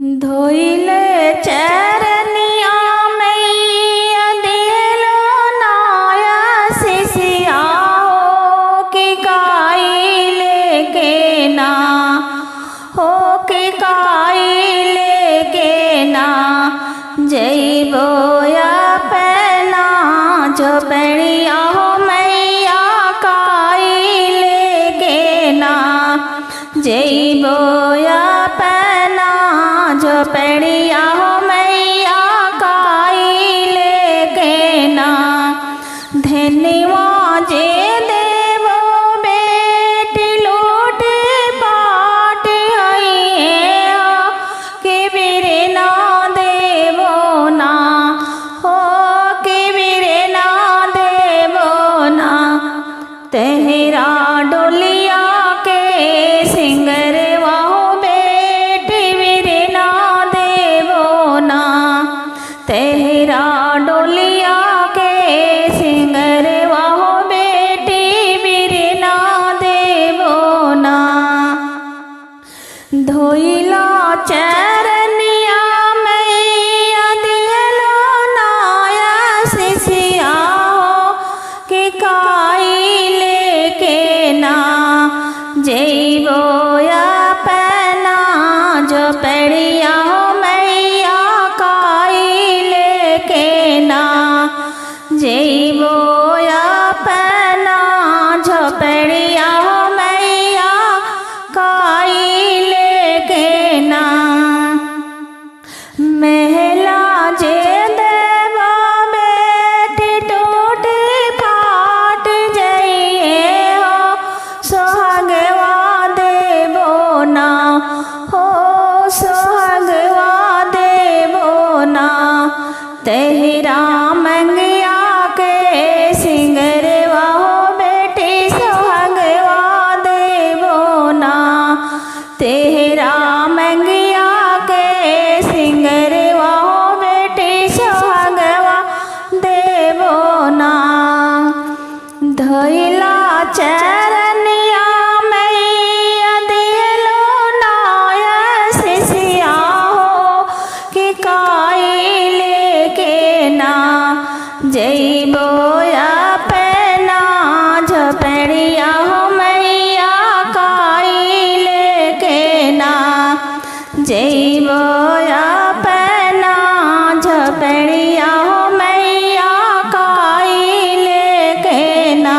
धोइले चरनिया मैया दिलो नाया सिसिया हो कि काई लेके ना हो कि काई लेके ना जइबो या पहना जो बढ़िया हो मैया काई लेके ना जइबो या पहना जो पेड़िया हो मैया काई लेके ना धन्यवा जे देवो बेटी लूट पाट हइए हो कि बिरे ना देवो ना हो कि बिरे ना देवो ना तेहरा डोलिया के सिंगरवा हो बेटी बिरे ना देवो ना तेहरा डोलिया के सिंगरवा हो बेटी बिरे ना देवो ना धोइला चरनिया मैया दिलो नाया सिसिया हो कि काई लेके ना जइबो या पहना जो पेड़िया हो मैया काई लेके ना जइबो या पहना जो पेड़िया हो मैया काई लेके ना महला जे देवा बेटी टूट फाट जइए हो सोहगवा देवो ना हो सोहगवा देवो ना तेहरा मंगिया के सिंगरवा हो बेटी सोहगवा देवो ना तेहरा मंगिया के सिंगरवा हो बेटी सोहगवा देवो ना धोइला चरनिया मैया दिलो नाया सिसिया हो कि काई लेके ना जइबो या पहना जो पेड़िया हो मैया काई लेके ना जइबो या पहना जो पेड़िया हो मैया काई लेके ना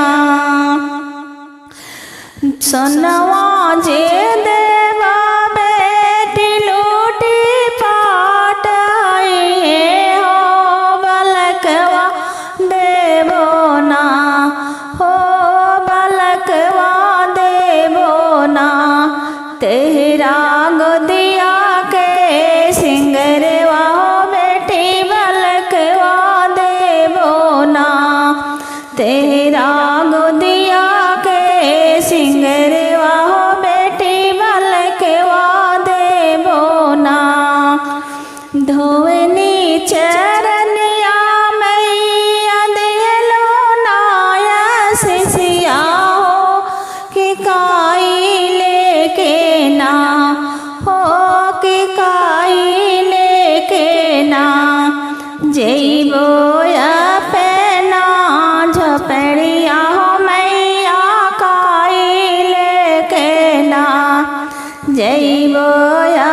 सोनवा जे देवा बेटी लूटी पाट हइए हो बलकवा देवो ना हो बलकवा देवो ना तेहरा गोदिया के सिंगरवा हो बेटी बलकवा देवो ना तेहरा गोदिया के सिंगरवा हो बेटी बलकवा देवो ना धोवनी चरनिया मैया दिलो नाया सिसिया हो कि काई लेके ना हो कि काई लेके ना जइबो या पहना जो पेड़िया हो मैया काई लेके ना जइबो या